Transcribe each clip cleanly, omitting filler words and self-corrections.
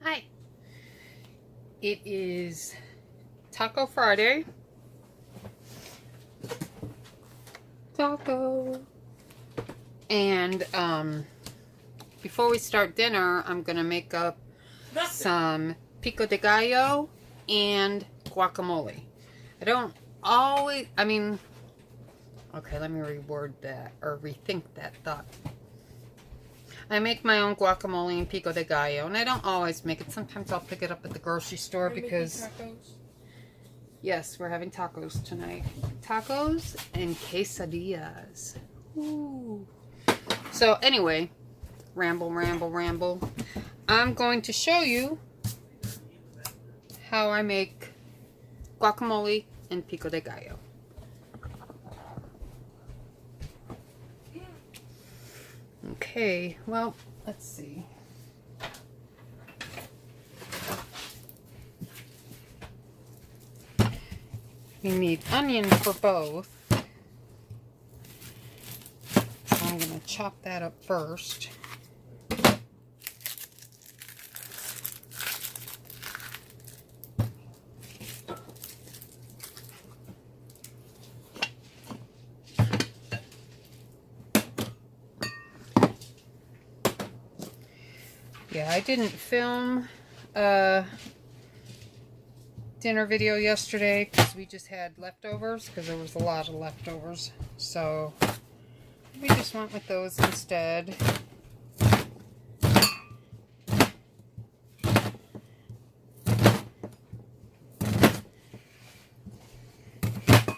Hi. It is Taco Friday. Taco. And before we start dinner, I'm gonna make up some Pico de Gallo and guacamole. I don't always, okay, let me reword that or rethink that thought. I make my own guacamole and Pico de Gallo, and I don't always make it. Sometimes I'll pick it up at the grocery store because... Yes, we're having tacos tonight. Tacos and quesadillas. Ooh. So anyway, ramble. I'm going to show you how I make guacamole and Pico de Gallo. Okay, well, let's see. You need onion for both. So I'm going to chop that up first. Yeah, I didn't film a dinner video yesterday because we just had leftovers, because there was a lot of leftovers. So we just went with those instead.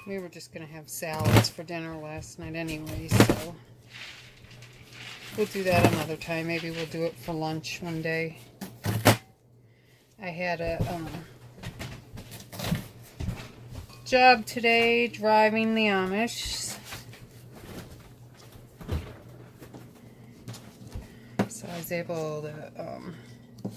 We were just going to have salads for dinner last night anyway, so we'll do that another time. Maybe we'll do it for lunch one day. I had a job today driving the Amish. So I was able to,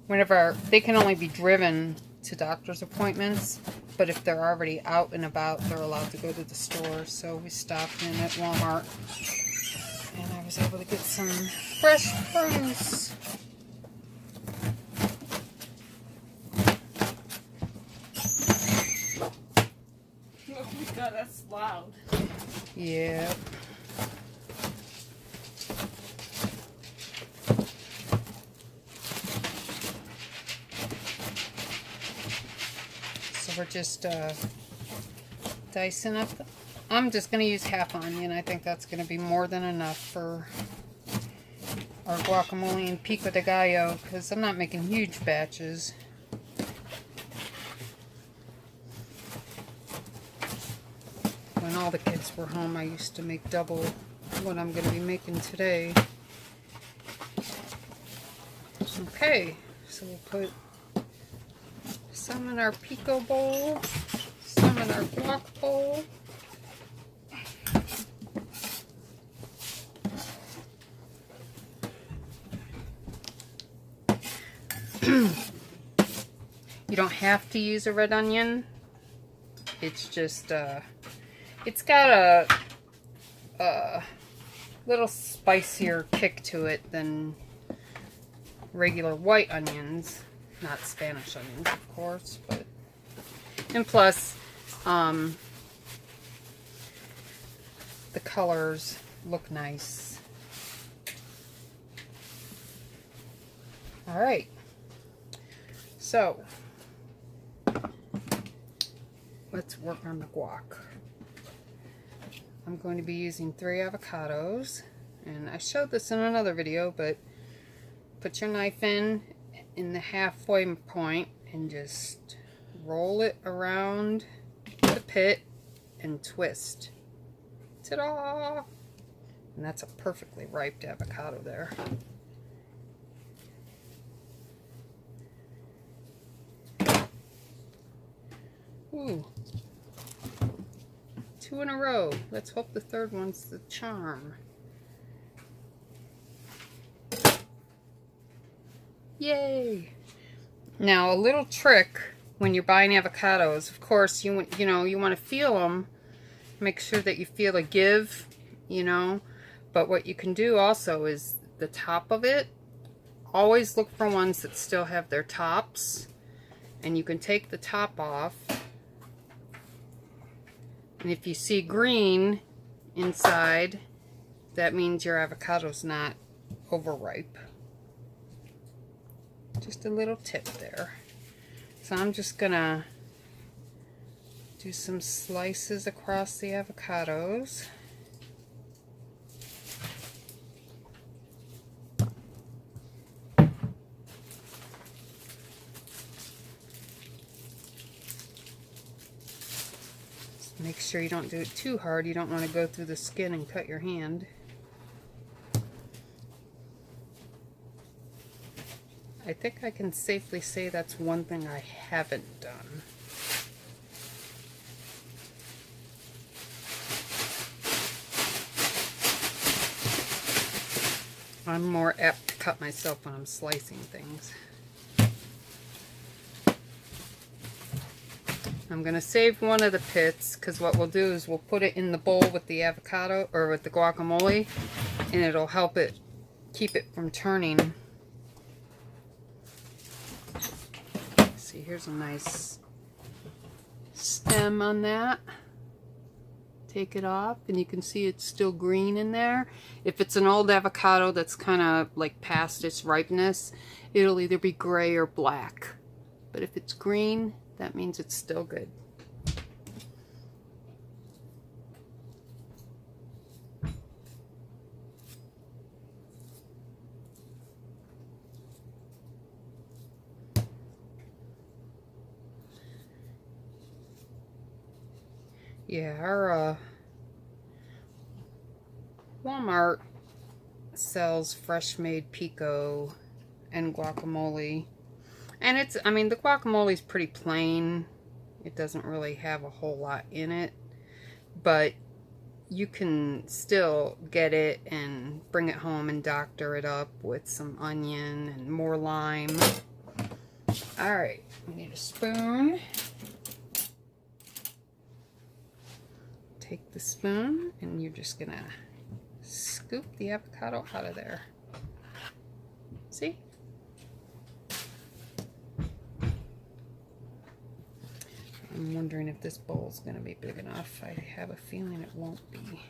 whenever, they can only be driven to doctor's appointments, but if they're already out and about, they're allowed to go to the store. So we stopped in at Walmart. And I was able to get some fresh produce. Oh my god, that's loud. Yeah. So we're just dicing up the... I'm just going to use half onion. I think that's going to be more than enough for our guacamole and Pico de Gallo, because I'm not making huge batches. When all the kids were home, I used to make double what I'm going to be making today. Okay, so we'll put some in our Pico bowl, some in our guac bowl. You don't have to use a red onion. It's just, it's got a little spicier kick to it than regular white onions. Not Spanish onions, of course, but, and plus, the colors look nice. All right. So, let's work on the guac. I'm going to be using 3 avocados, and I showed this in another video, but put your knife in the halfway point and just roll it around the pit and twist. Ta-da! And that's a perfectly ripe avocado there. Ooh. 2 in a row. Let's hope the third one's the charm. Yay! Now, a little trick when you're buying avocados, of course, you want to feel them. Make sure that you feel a give, But what you can do also is the top of it, always look for ones that still have their tops. And you can take the top off. And if you see green inside, that means your avocado's not overripe. Just a little tip there. So I'm just gonna do some slices across the avocados. Just make sure you don't do it too hard. You don't want to go through the skin and cut your hand. I think I can safely say that's one thing I haven't done. I'm more apt to cut myself when I'm slicing things. I'm going to save one of the pits because what we'll do is we'll put it in the bowl with the avocado or with the guacamole, and it'll help it keep it from turning. See, here's a nice stem on that. Take it off and you can see it's still green in there. If it's an old avocado that's kind of like past its ripeness, it'll either be gray or black. But if it's green, that means it's still good. Yeah, our Walmart sells fresh made pico and guacamole. And it's, I mean, the guacamole is pretty plain. It doesn't really have a whole lot in it. But you can still get it and bring it home and doctor it up with some onion and more lime. Alright, we need a spoon. Take the spoon and you're just gonna scoop the avocado out of there. See? I'm wondering if this bowl's gonna be big enough. I have a feeling it won't be.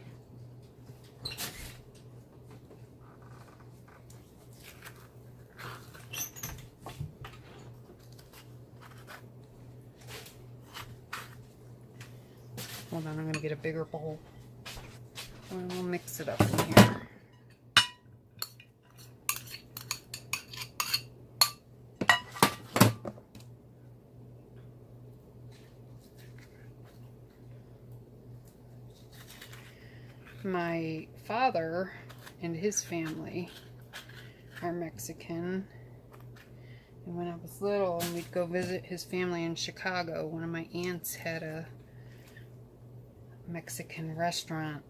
Hold on, I'm gonna get a bigger bowl. And we'll mix it up in here. My father and his family are Mexican. And when I was little and we'd go visit his family in Chicago, one of my aunts had a Mexican restaurant,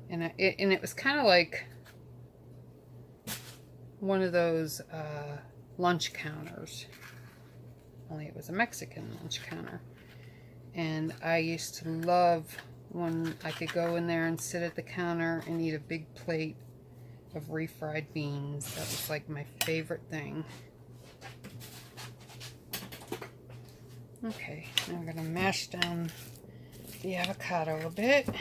and it was kind of like one of those lunch counters, only it was a Mexican lunch counter. And I used to love when I could go in there and sit at the counter and eat a big plate of refried beans. That was like my favorite thing. Okay, now I'm gonna mash down the avocado a bit. And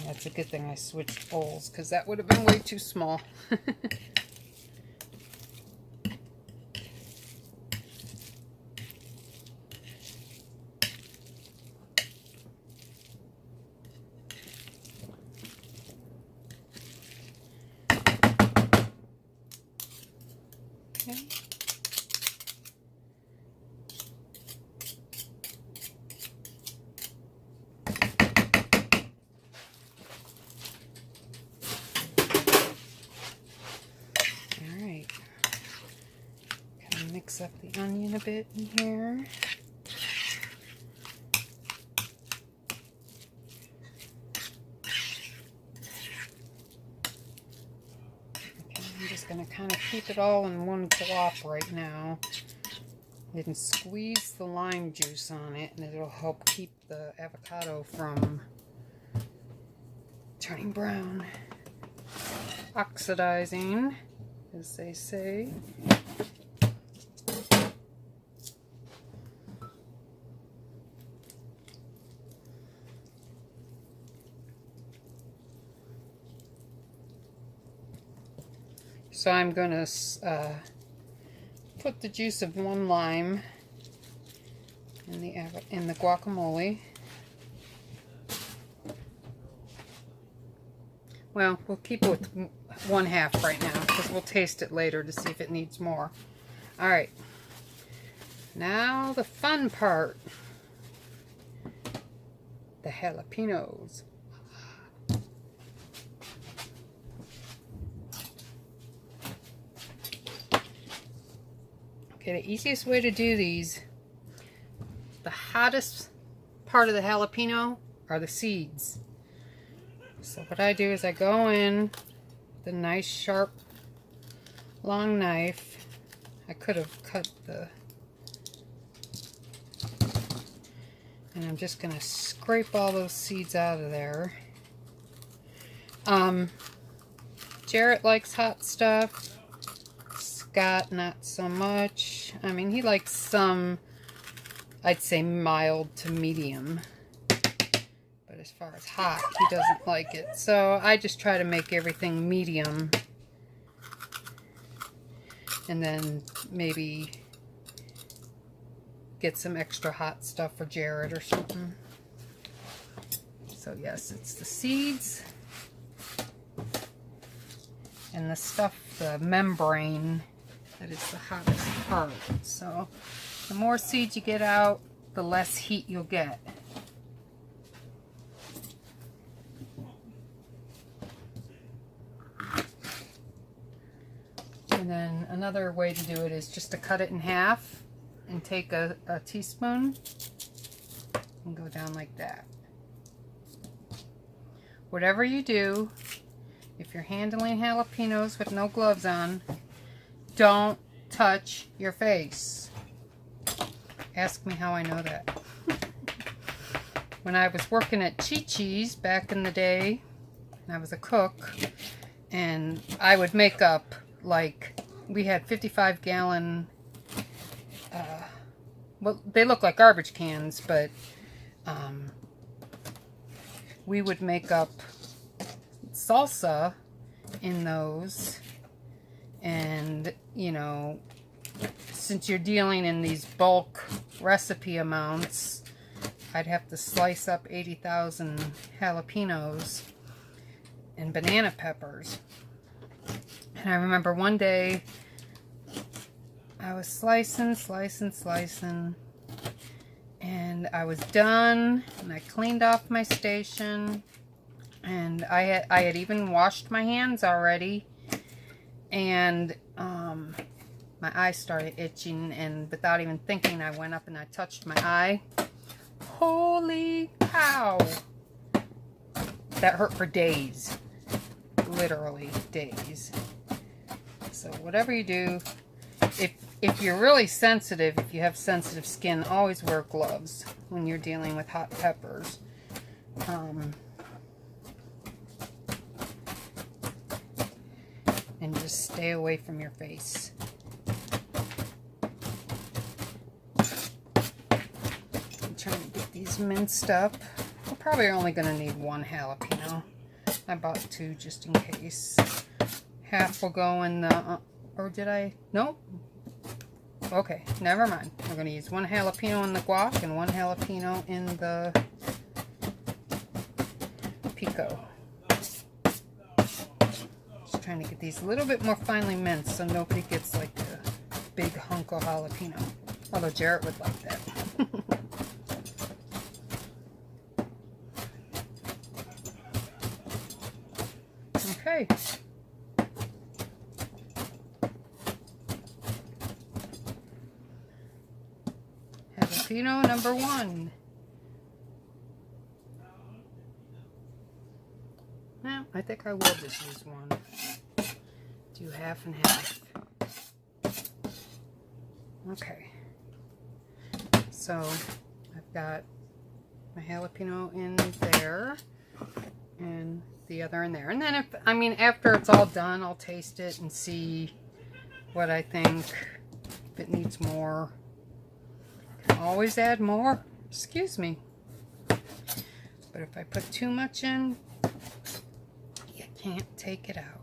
that's a good thing I switched bowls because that would have been way too small. Okay. All right. Kind of mix up the onion a bit in here. going to kind of keep it all in one glop right now. And squeeze the lime juice on it, and it'll help keep the avocado from turning brown. Oxidizing, as they say. So I'm going to put the juice of 1 lime in the guacamole. Well, we'll keep it with 1/2 right now because we'll taste it later to see if it needs more. All right. Now the fun part. The jalapenos. Okay, the easiest way to do these, the hottest part of the jalapeno are the seeds. So what I do is I go in with a nice sharp long knife. I could have cut the, and I'm just going to scrape all those seeds out of there. Jarrett likes hot stuff. Scott, not so much. I mean, he likes some, I'd say mild to medium. But as far as hot, he doesn't like it. So I just try to make everything medium. And then maybe get some extra hot stuff for Jarrett or something. So yes, it's the seeds. And the stuff, the membrane, that is the hottest part. So the more seeds you get out, the less heat you'll get. And then another way to do it is just to cut it in half and take a teaspoon and go down like that. Whatever you do, if you're handling jalapenos with no gloves on, don't touch your face. Ask me how I know that. When I was working at Chi-Chi's back in the day, I was a cook, and I would make up, like, we had 55-gallon, well, they look like garbage cans, but we would make up salsa in those. And, you know, since you're dealing in these bulk recipe amounts, I'd have to slice up 80,000 jalapenos and banana peppers. And I remember one day I was slicing, and I was done, and I cleaned off my station, and I had even washed my hands already. And my eye started itching, and without even thinking, I went up and I touched my eye. Holy cow! That hurt for days. Literally days. So whatever you do, if you're really sensitive, if you have sensitive skin, always wear gloves when you're dealing with hot peppers. And just stay away from your face. I'm trying to get these minced up. We're probably only going to need 1 jalapeno. I bought 2 just in case. Half will go in the... or did I? Nope. Okay, never mind. We're going to use 1 jalapeno in the guac and 1 jalapeno in the pico. Trying to get these a little bit more finely minced so nobody gets like a big hunk of jalapeno. Although Jarrett would like that. Okay. Jalapeno number 1. No, I think I will just use 1. Do half and half. Okay. So I've got my jalapeno in there and the other in there. And then after it's all done, I'll taste it and see what I think. If it needs more, I can always add more. Excuse me. But if I put too much in, you can't take it out.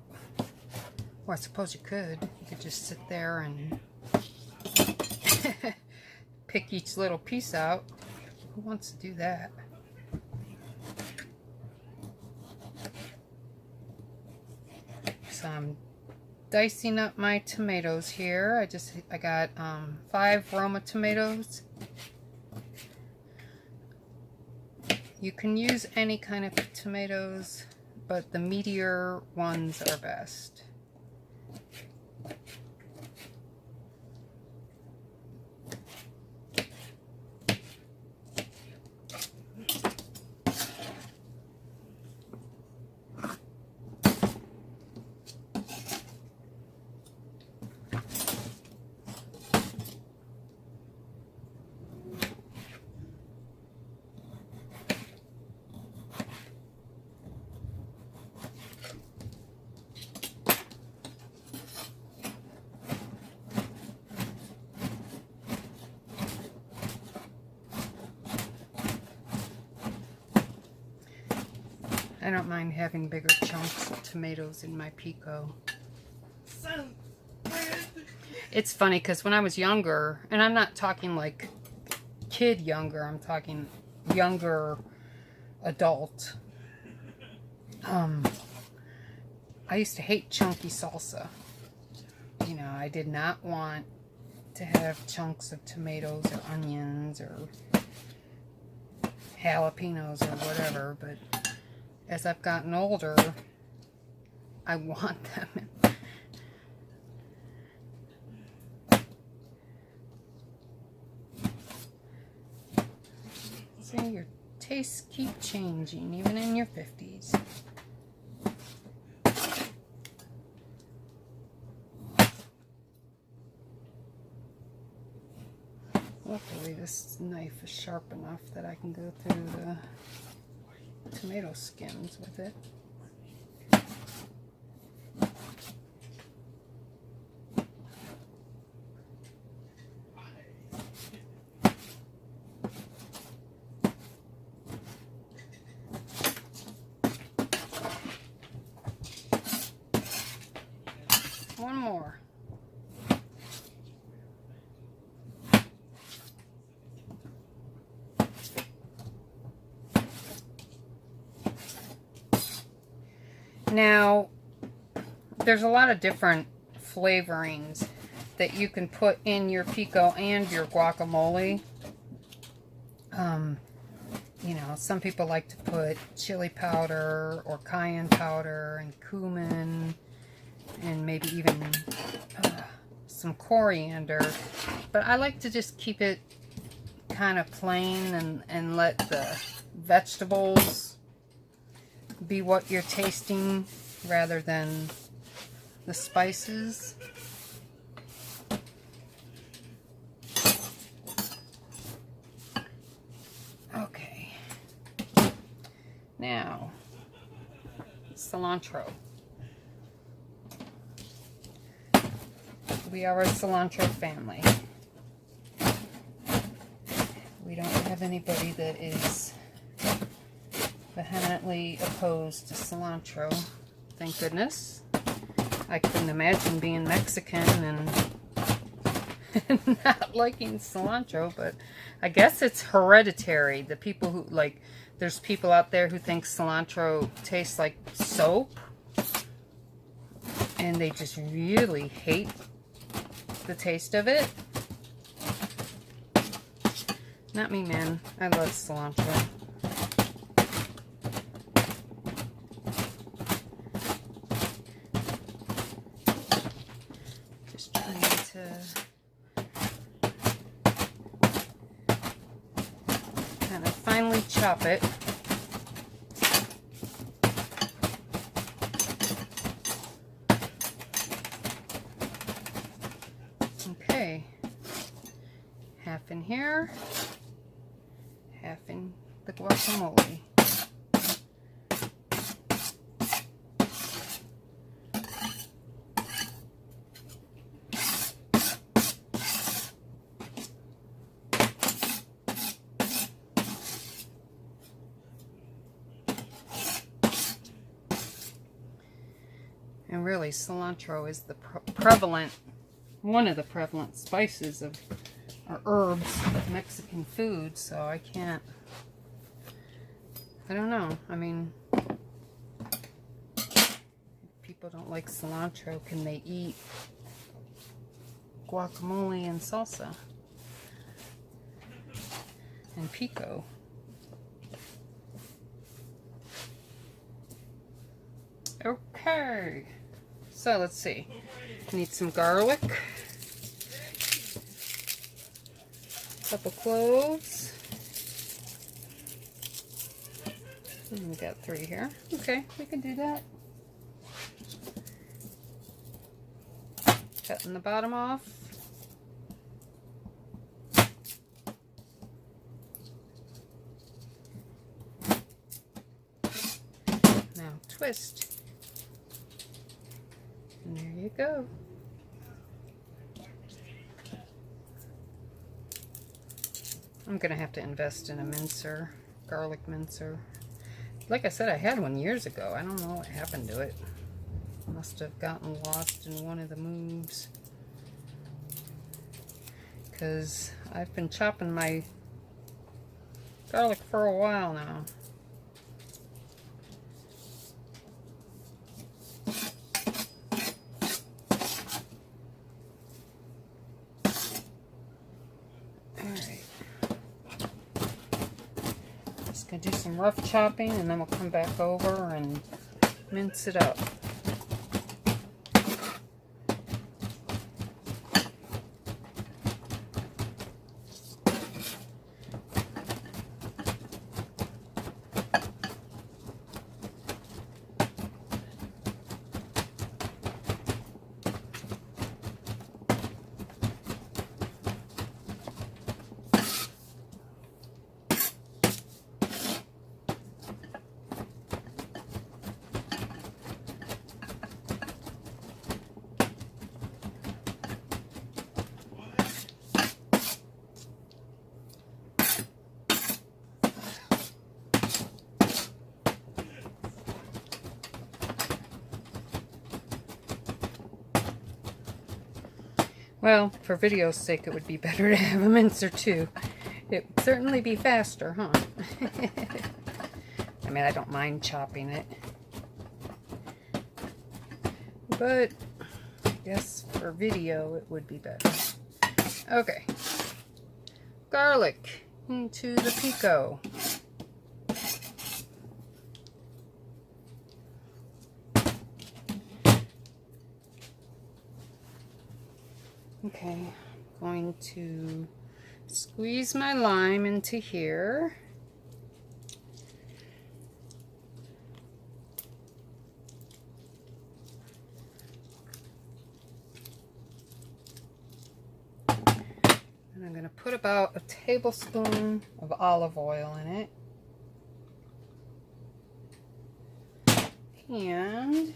Well, I suppose you could. You could just sit there and pick each little piece out. Who wants to do that? So I'm dicing up my tomatoes here. I got 5 Roma tomatoes. You can use any kind of tomatoes, but the meatier ones are best. I don't mind having bigger chunks of tomatoes in my pico. It's funny because when I was younger, and I'm not talking like kid younger, I'm talking younger adult. I used to hate chunky salsa. You know, I did not want to have chunks of tomatoes or onions or jalapenos or whatever, but as I've gotten older, I want them. See, your tastes keep changing, even in your 50s. Luckily, this knife is sharp enough that I can go through the tomato skins with it. One more. Now, there's a lot of different flavorings that you can put in your pico and your guacamole. You know, some people like to put chili powder or cayenne powder and cumin and maybe even some coriander. But I like to just keep it kind of plain and let the vegetables be what you're tasting rather than the spices. Okay. Now, cilantro. We are a cilantro family. We don't have anybody that is vehemently opposed to cilantro. Thank goodness. I couldn't imagine being Mexican and not liking cilantro, but I guess it's hereditary. The people who like, there's people out there who think cilantro tastes like soap, and they just really hate the taste of it. Not me, man. I love cilantro. Just trying to kind of finely chop it. half in here, half in the guacamole. And really, cilantro is the one of the prevalent spices of, or herbs of Mexican food, so I don't know. I mean, if people don't like cilantro, can they eat guacamole and salsa? And pico? Okay. So let's see. Need some garlic, a couple cloves. We got 3 here. Okay, we can do that. Cutting the bottom off. Now twist. And there you go. I'm gonna have to invest in a mincer, garlic mincer. Like I said, I had one years ago. I don't know what happened to it. Must have gotten lost in one of the moves. Because I've been chopping my garlic for a while now. Gonna do some rough chopping and then we'll come back over and mince it up. Well, for video's sake, it would be better to have a mincer too. It would certainly be faster, huh? I mean, I don't mind chopping it. But I guess for video, it would be better. Okay. Garlic into the pico. Okay, going to squeeze my lime into here. And I'm going to put about a tablespoon of olive oil in it. And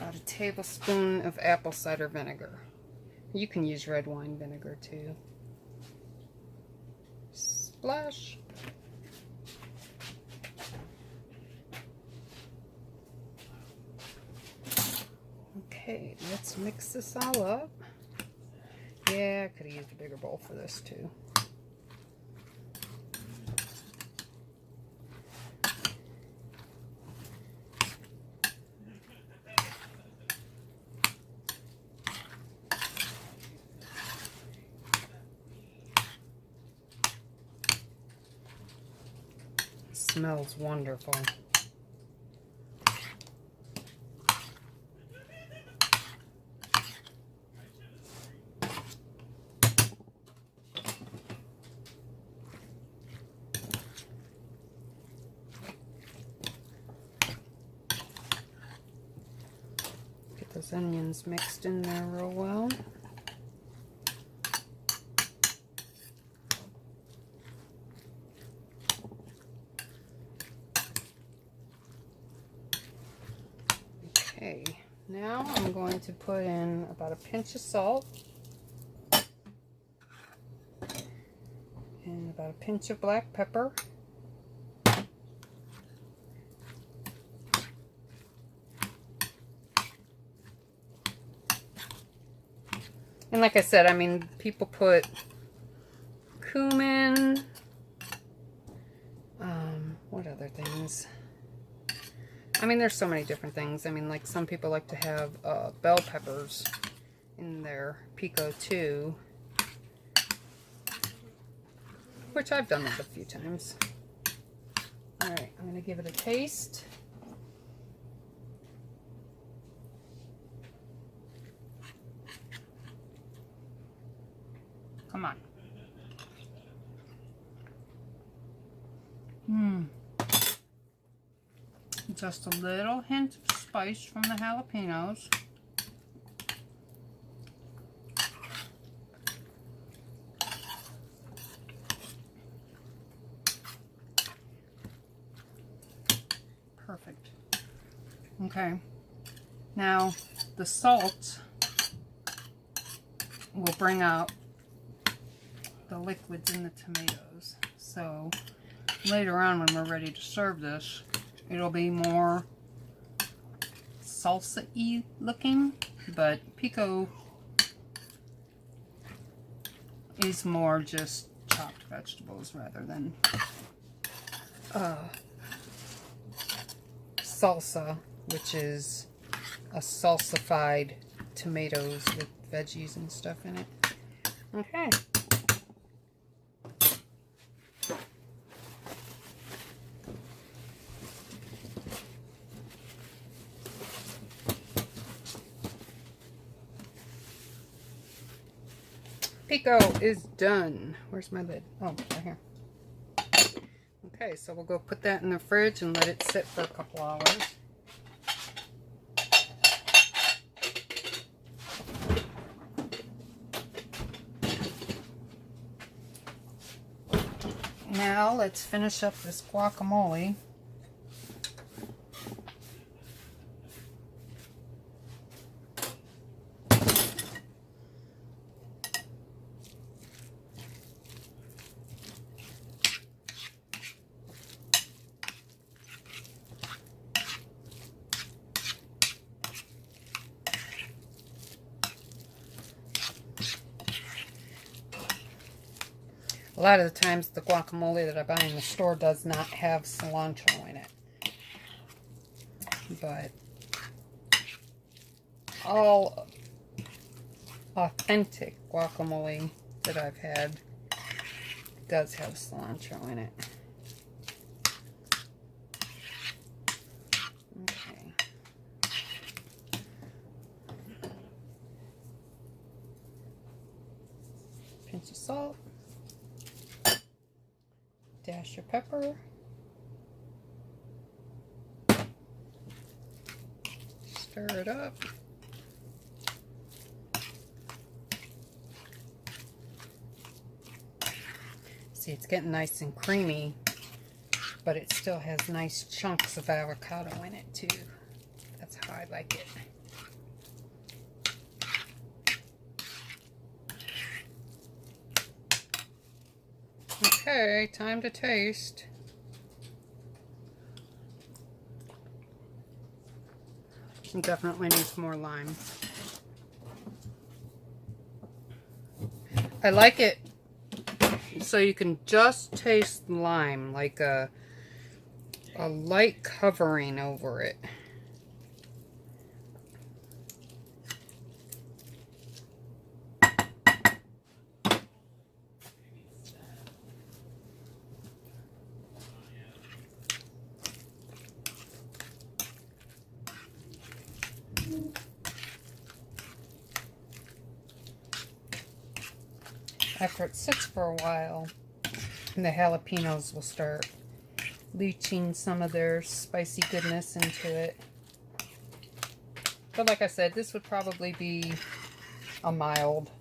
about a tablespoon of apple cider vinegar. You can use red wine vinegar too. Splash. Okay, let's mix this all up. Yeah, I could have used a bigger bowl for this too. Smells wonderful. Get those those onions mixed in there real well. Okay, now I'm going to put in about a pinch of salt and about a pinch of black pepper. And like I said, I mean, people put cumin, what other things? I mean, there's so many different things. I mean, like some people like to have bell peppers in their pico too, which I've done that a few times. All right, I'm gonna give it a taste. Come on. Just a little hint of spice from the jalapenos. Perfect. Okay. Now, the salt will bring out the liquids in the tomatoes. So later on when we're ready to serve this, it'll be more salsa-y looking, but pico is more just chopped vegetables rather than salsa, which is a salsified tomatoes with veggies and stuff in it. Okay. Pico is done. Where's my lid? Oh, right here. Okay, so we'll go put that in the fridge and let it sit for a couple hours. Now let's finish up this guacamole. A lot of the times the guacamole that I buy in the store does not have cilantro in it. But all authentic guacamole that I've had does have cilantro in it. Okay. Pinch of salt. Dash of pepper. Stir it up. See, it's getting nice and creamy, but it still has nice chunks of avocado in it too. That's how I like it. Okay, time to taste. It definitely needs more lime. I like it so you can just taste lime, like a light covering over it. After it sits for a while, the jalapenos will start leaching some of their spicy goodness into it. But like I said, this would probably be a mild.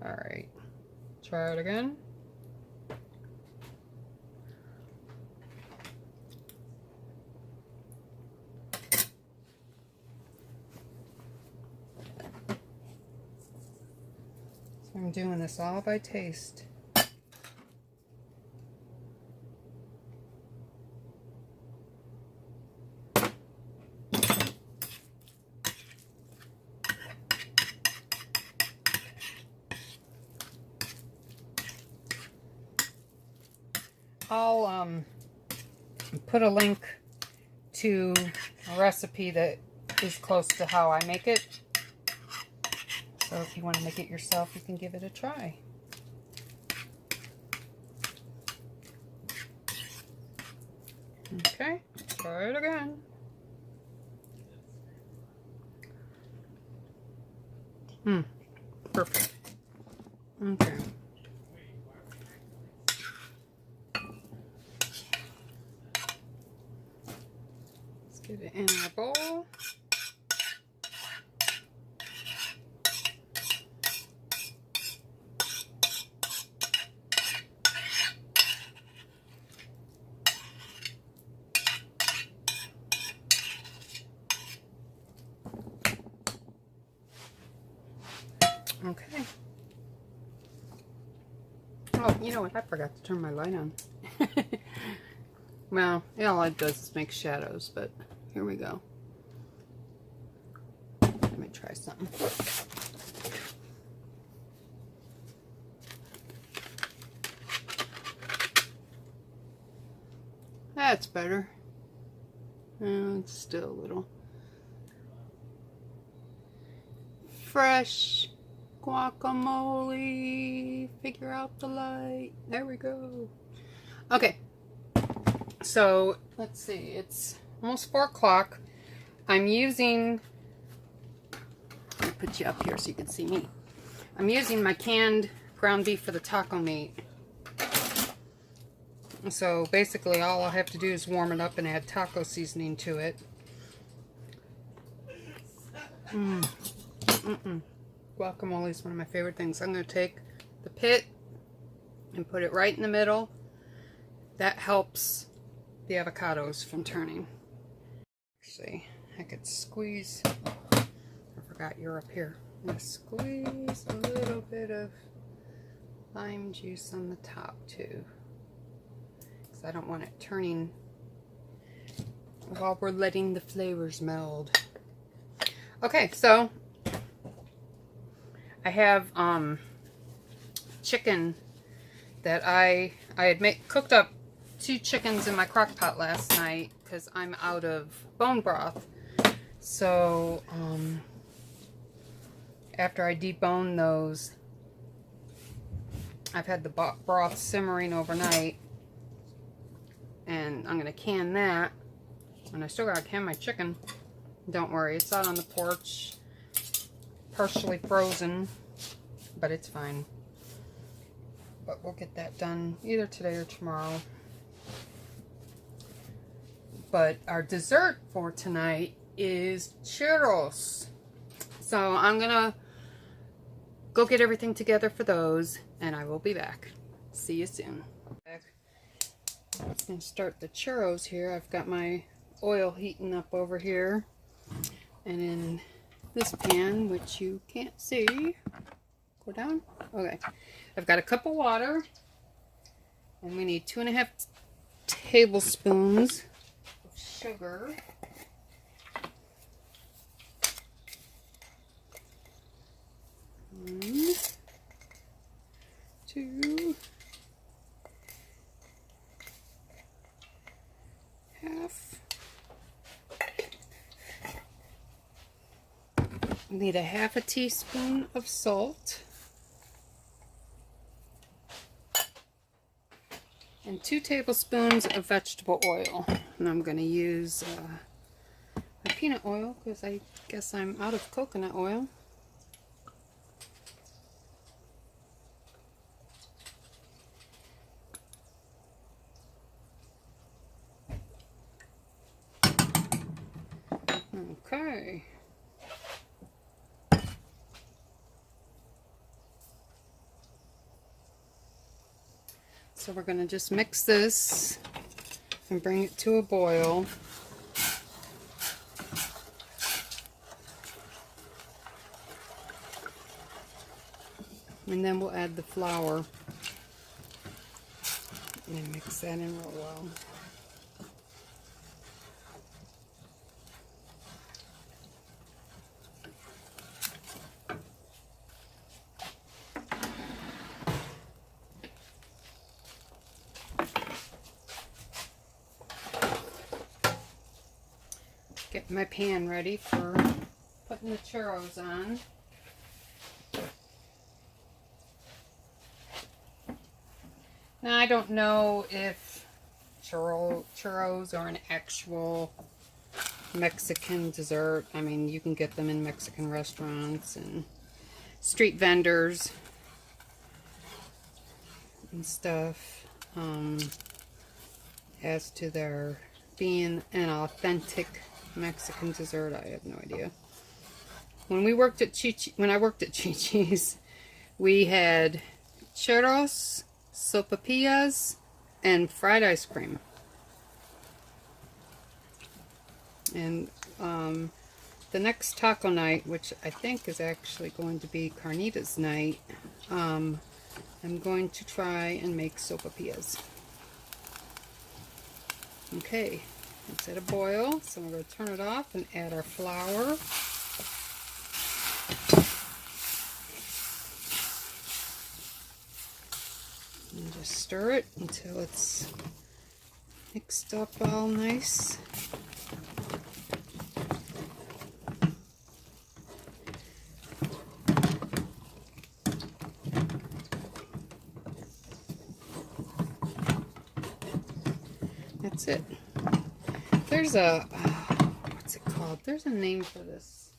All right, try it again. So I'm doing this all by taste. I'll put a link to a recipe that is close to how I make it. So if you want to make it yourself, you can give it a try. Okay, try it again. Perfect. Okay. Get it in our bowl. Okay. Oh, you know what? I forgot to turn my light on. Well, yeah, all it does is make shadows, but here we go. Let me try something. That's better. It's still a little. Fresh guacamole. Figure out the light. There we go. Okay. So, let's see, it's almost 4 o'clock. I'm using, let me put you up here so you can see me. I'm using my canned ground beef for the taco meat. So basically all I have to do is warm it up and add taco seasoning to it. Guacamole is one of my favorite things. I'm going to take the pit and put it right in the middle. That helps the avocados from turning. Actually, I could squeeze. I forgot you're up here. I'm going to squeeze a little bit of lime juice on the top too, because I don't want it turning while we're letting the flavors meld. Okay, so I have chicken that I had cooked up 2 chickens in my crock pot last night because I'm out of bone broth. So after I debone those, I've had the broth simmering overnight, and I'm gonna can that. And I still gotta can my chicken. Don't worry, it's out on the porch, partially frozen, but it's fine. But we'll get that done either today or tomorrow. But our dessert for tonight is churros. So I'm gonna go get everything together for those, and I will be back. See you soon. I'm just gonna start the churros here. I've got my oil heating up over here, and in this pan, which you can't see, go down. Okay, I've got a cup of water, and we need 2.5 tablespoons of sugar. 1, 2, half. We need a 1/2 teaspoon of salt. And 2 tablespoons of vegetable oil. And I'm going to use my peanut oil because I guess I'm out of coconut oil. So we're going to just mix this and bring it to a boil. And then we'll add the flour and mix that in real well. Get my pan ready for putting the churros on. Now, I don't know if churros are an actual Mexican dessert. I mean, you can get them in Mexican restaurants and street vendors and stuff. As to their being an authentic Mexican dessert, I have no idea. When I worked at Chi-Chi's, we had churros, sopapillas, and fried ice cream. And the next taco night, which I think is actually going to be carnitas night, I'm going to try and make sopapillas. Okay, it's at a boil, so we're going to turn it off and add our flour. And just stir it until it's mixed up all nice. That's it. There's a, what's it called? There's a name for this.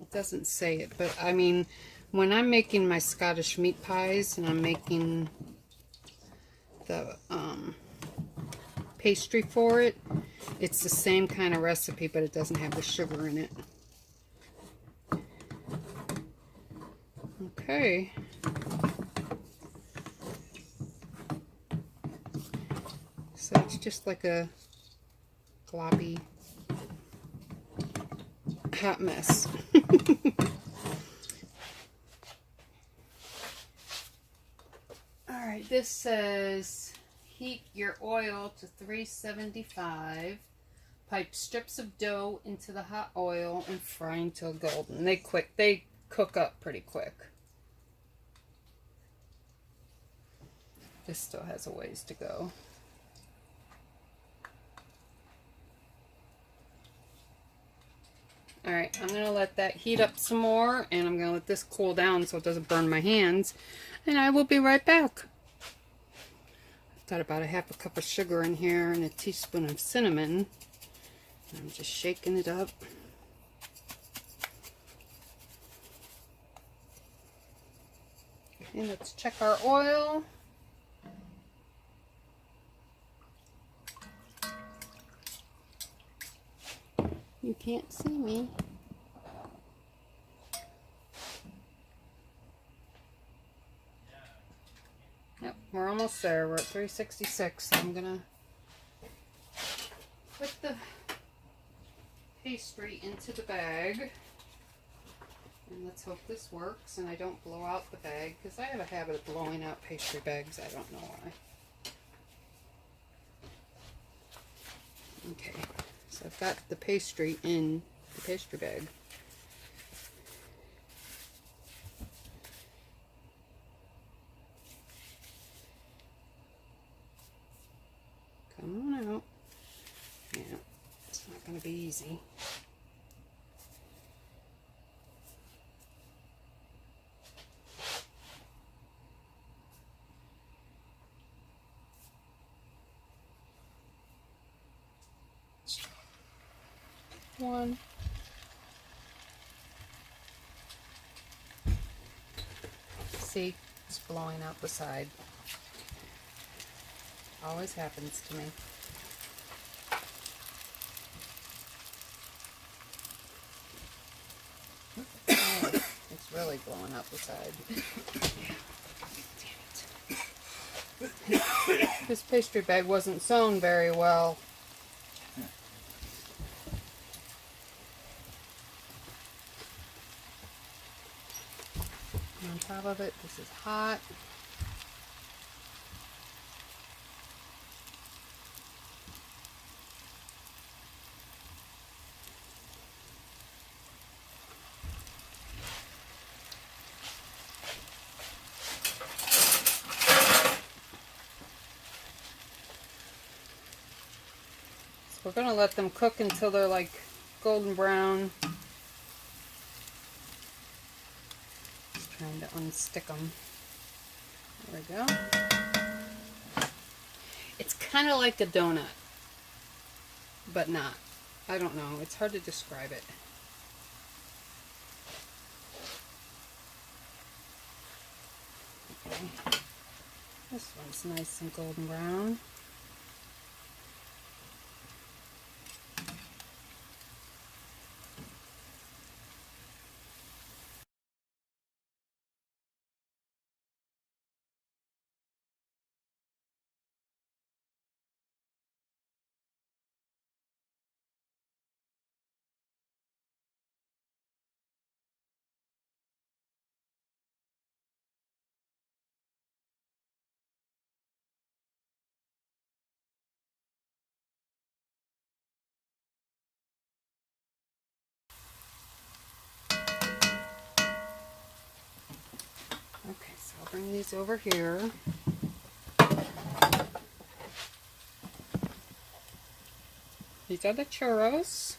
It doesn't say it, but I mean, when I'm making my Scottish meat pies and I'm making the pastry for it, it's the same kind of recipe, but it doesn't have the sugar in it. Okay. So it's just like a gloppy hot mess. Alright, this says heat your oil to 375. Pipe strips of dough into the hot oil and fry until golden. They cook up pretty quick. This still has a ways to go. Alright, I'm going to let that heat up some more, and I'm going to let this cool down so it doesn't burn my hands, and I will be right back. I've got about a half a cup of sugar in here and a teaspoon of cinnamon. I'm just shaking it up. Okay, let's check our oil. You can't see me. Yep, we're almost there. We're at 366. I'm gonna put the pastry into the bag. And let's hope this works and I don't blow out the bag, because I have a habit of blowing out pastry bags. I don't know why. Okay. So I've got the pastry in the pastry bag. Come on out. Yeah, it's not going to be easy. One. See, it's blowing out the side. Always happens to me. Oh, it's really blowing up the side. This pastry bag wasn't sewn very well. And on top of it, this is hot. We're going to let them cook until they're like golden brown. Just trying to unstick them. There we go. It's kind of like a donut, but not. I don't know. It's hard to describe it. Okay. This one's nice and golden brown. Okay, so I'll bring these over here. These are the churros.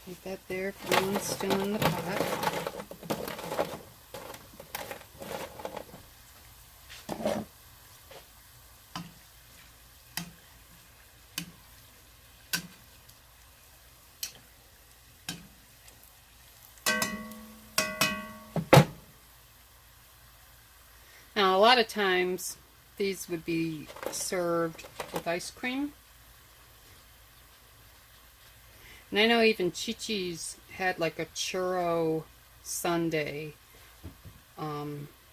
Leave that there for one still in the pot. Now, a lot of times, these would be served with ice cream. And I know even Chi-Chi's had like a churro sundae,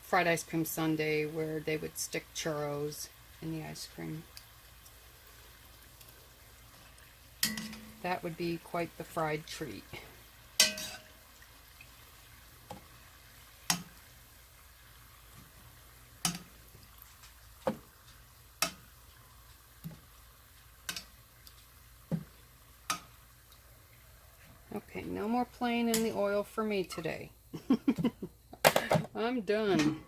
fried ice cream sundae, where they would stick churros in the ice cream. That would be quite the fried treat. Okay, no more playing in the oil for me today. I'm done.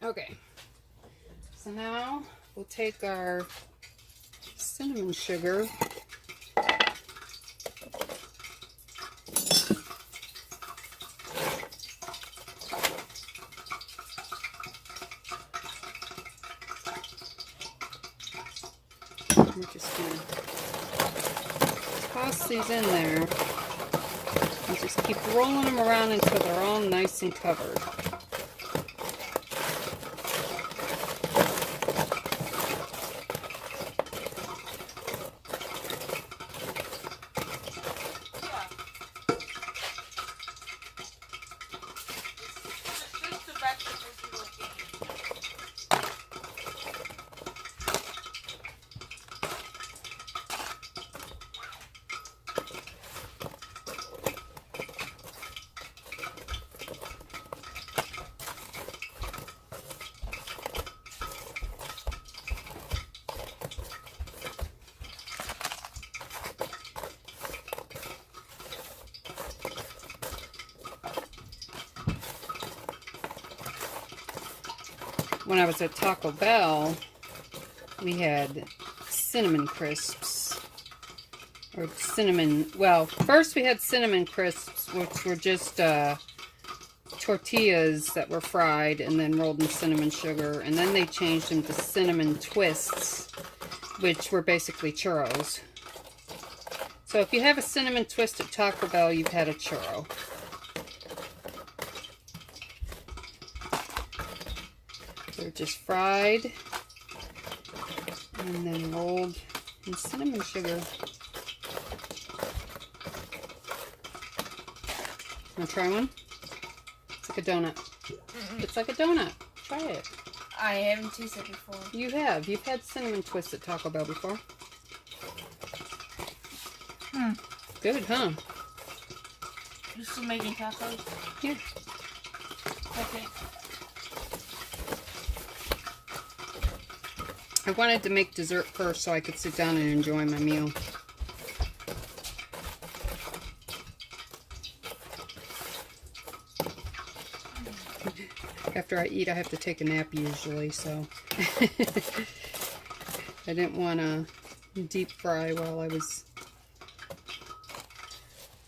Okay, so now we'll take our cinnamon sugar . We're just going to toss these in there and just keep rolling them around until they're all nice and covered. When I was at Taco Bell, we had cinnamon crisps, or cinnamon, well, first we had cinnamon crisps, which were just tortillas that were fried and then rolled in cinnamon sugar, and then they changed them to cinnamon twists, which were basically churros. So if you have a cinnamon twist at Taco Bell, you've had a churro. They're just fried and then rolled in cinnamon sugar. Want to try one? It's like a donut. It's like a donut. Try it. I haven't tasted it before. You have. You've had cinnamon twist at Taco Bell before. Good, huh? You're still making tacos? Yeah. Okay. I wanted to make dessert first so I could sit down and enjoy my meal. After I eat, I have to take a nap usually, so I didn't want to deep fry while I was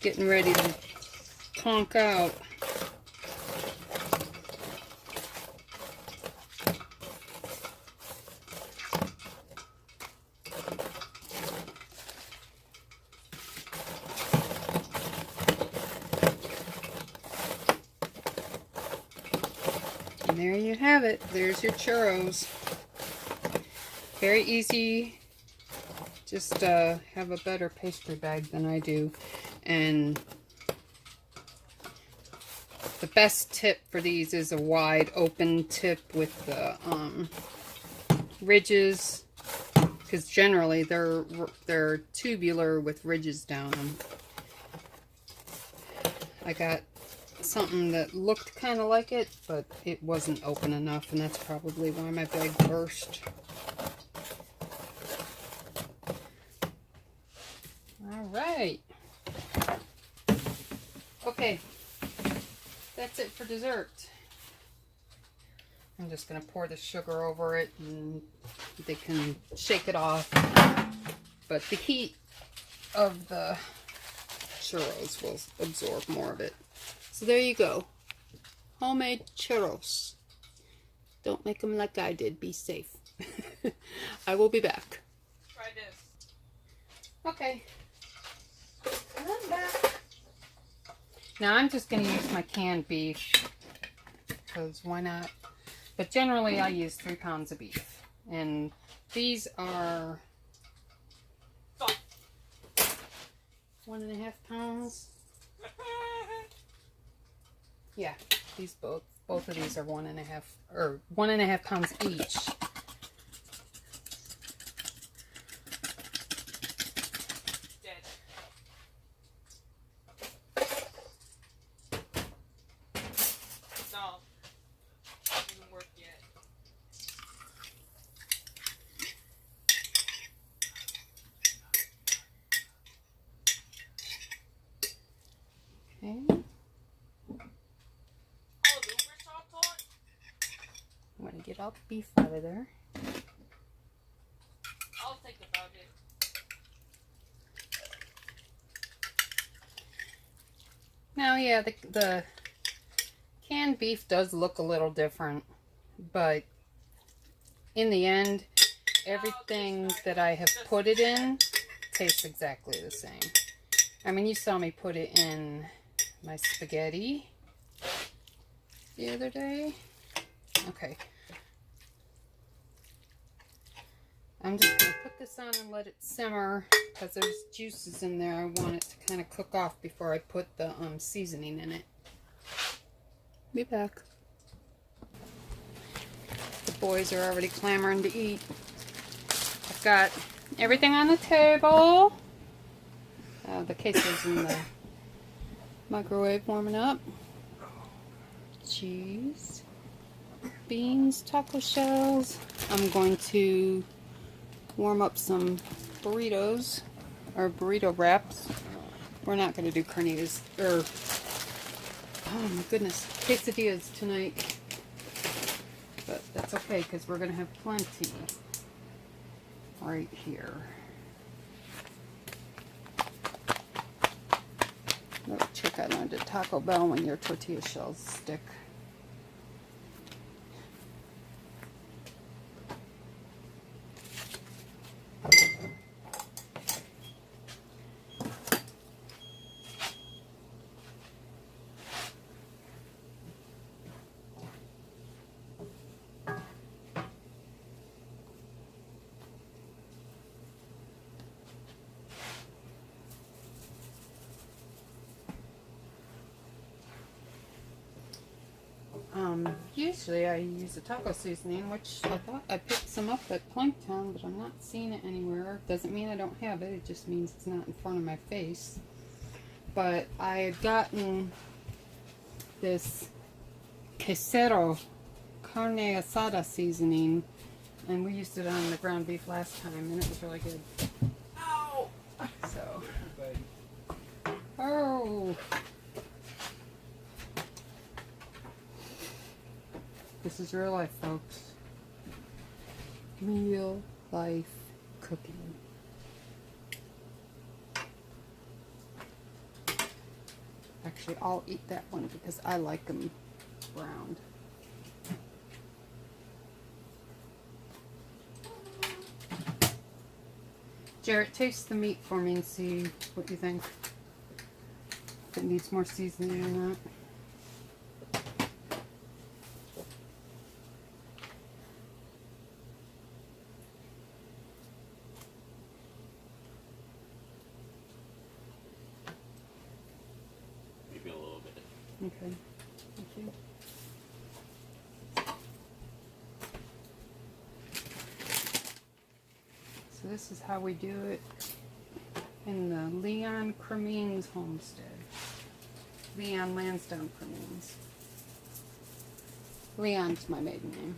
getting ready to conk out. And there you have it. There's your churros. Very easy. Just have a better pastry bag than I do. And the best tip for these is a wide open tip with the ridges, because generally they're tubular with ridges down them. I got something that looked kind of like it, but it wasn't open enough, and that's probably why my bag burst. All right. Okay, that's it for dessert. I'm just going to pour the sugar over it and they can shake it off. But the heat of the churros will absorb more of it. So there you go. Homemade churros. Don't make them like I did. Be safe. I will be back. Try this. Okay. I'm back. Now I'm just going to use my canned beef, because why not? But generally I use 3 pounds of beef. And these are 1.5 pounds. Yeah, these both of these are 1.5 pounds each. Okay. I'm going to get all the beef out of there. I'll think about it. Now, yeah, the canned beef does look a little different, but in the end, everything that I have put it in tastes exactly the same. I mean, you saw me put it in my spaghetti the other day. Okay. I'm just going to put this on and let it simmer, because there's juices in there. I want it to kind of cook off before I put the seasoning in it. Be back. The boys are already clamoring to eat. I've got everything on the table. The queso's in the microwave warming up. Cheese, beans, taco shells. I'm going to warm up some burritos, or burrito wraps. We're not going to do carnitas, or, oh my goodness, quesadillas tonight. But that's okay, because we're going to have plenty right here. Little trick I learned at Taco Bell when your tortilla shells stick. Usually I use a taco seasoning, which I thought I picked some up at Planktown, but I'm not seeing it anywhere. Doesn't mean I don't have it, it just means it's not in front of my face. But I had gotten this quesero carne asada seasoning, and we used it on the ground beef last time, and it was really good. Ow! So, oh, this is real life, folks. Real life cooking. Actually, I'll eat that one because I like them browned. Jarrett, taste the meat for me and see what you think. If it needs more seasoning or not. Maybe a little bit. Okay. Thank you. So this is how we do it in the Leon Cremines homestead. Leon Lansdowne Cremines. Leon's my maiden name.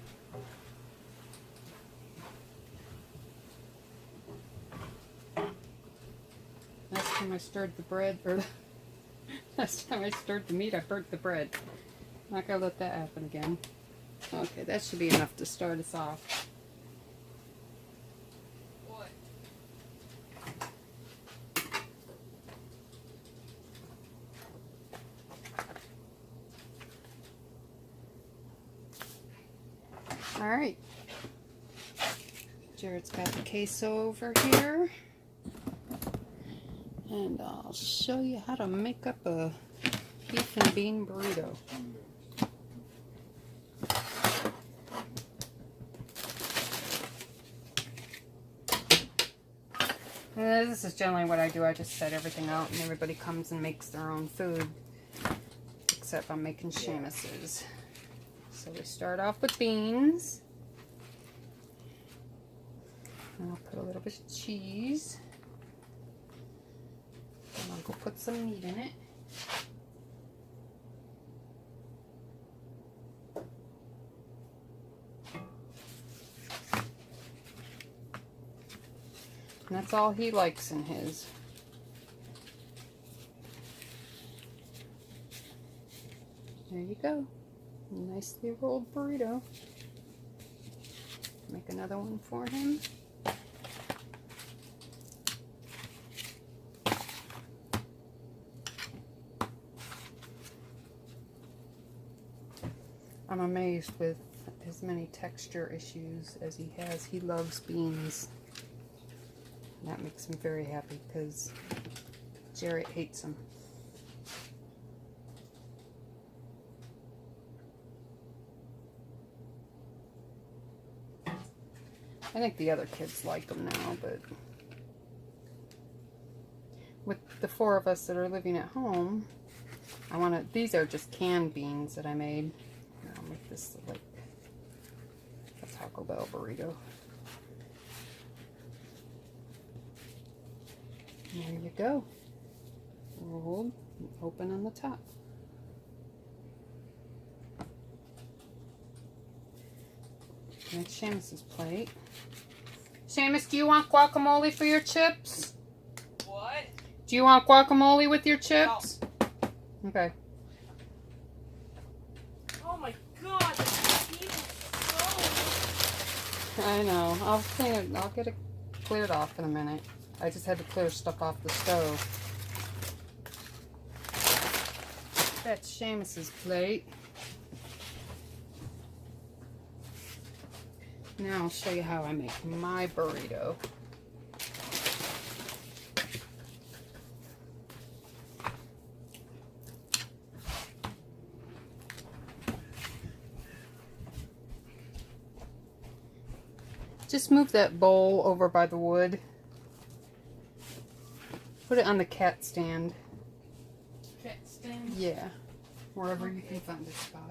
Last time I stirred the bread, or last time I stirred the meat, I burnt the bread. Not gonna let that happen again. Okay, that should be enough to start us off. What? Alright. Jared's got the queso over here. And I'll show you how to make up a beef and bean burrito. This is generally what I do. I just set everything out and everybody comes and makes their own food. Except I'm making Seamus's. So we start off with beans. And I'll put a little bit of cheese. And I'll go put some meat in it. And that's all he likes in his. There you go. Nicely rolled burrito. Make another one for him. I'm amazed with as many texture issues as he has. He loves beans. And that makes him very happy because Jarrett hates them. I think the other kids like them now, but with the four of us that are living at home, these are just canned beans that I made. I'll make this like a Taco Bell burrito. There you go. Rolled and open on the top. Next, Seamus's plate. Seamus, do you want guacamole for your chips? What? Do you want guacamole with your chips? No. Okay. Oh my god, this heat is so... I know. I'll clean it. I'll get it cleared off in a minute. I just had to clear stuff off the stove. That's Seamus's plate. Now I'll show you how I make my burrito. Just move that bowl over by the wood. Put it on the cat stand. Cat stand? Yeah, wherever you can find a spot.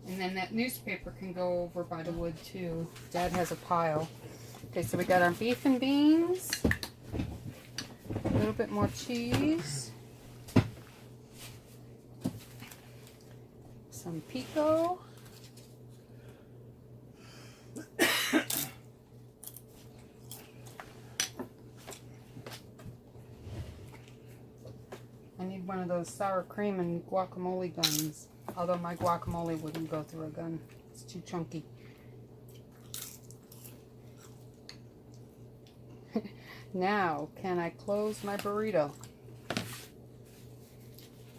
And then that newspaper can go over by the wood too. Dad has a pile. Okay, so we got our beef and beans. A little bit more cheese. Some pico. I need one of those sour cream and guacamole guns. Although my guacamole wouldn't go through a gun. It's too chunky. Now, can I close my burrito?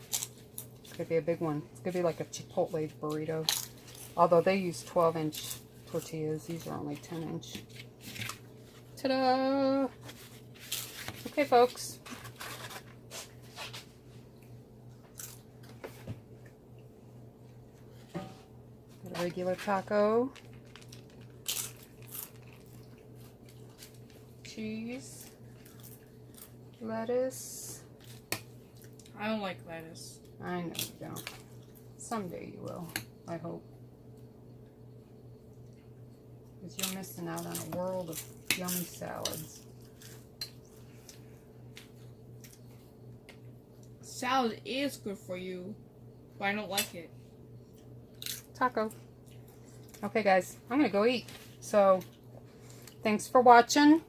It's going to be a big one. It's going to be like a Chipotle burrito. Although they use 12-inch tortillas. These are only 10-inch. Ta-da! Okay, folks. Got a regular taco. Cheese. Lettuce. I don't like lettuce. I know you don't. Someday you will, I hope. Because you're missing out on a world of yummy salads. Salad is good for you, but I don't like it. Taco. Okay, guys, I'm going to go eat. So, thanks for watching.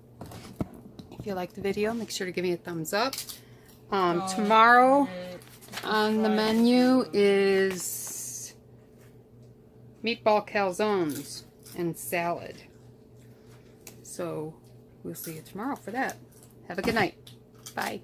If you liked the video, make sure to give me a thumbs up. Tomorrow on the menu is meatball calzones and salad. So we'll see you tomorrow for that. Have a good night. Bye.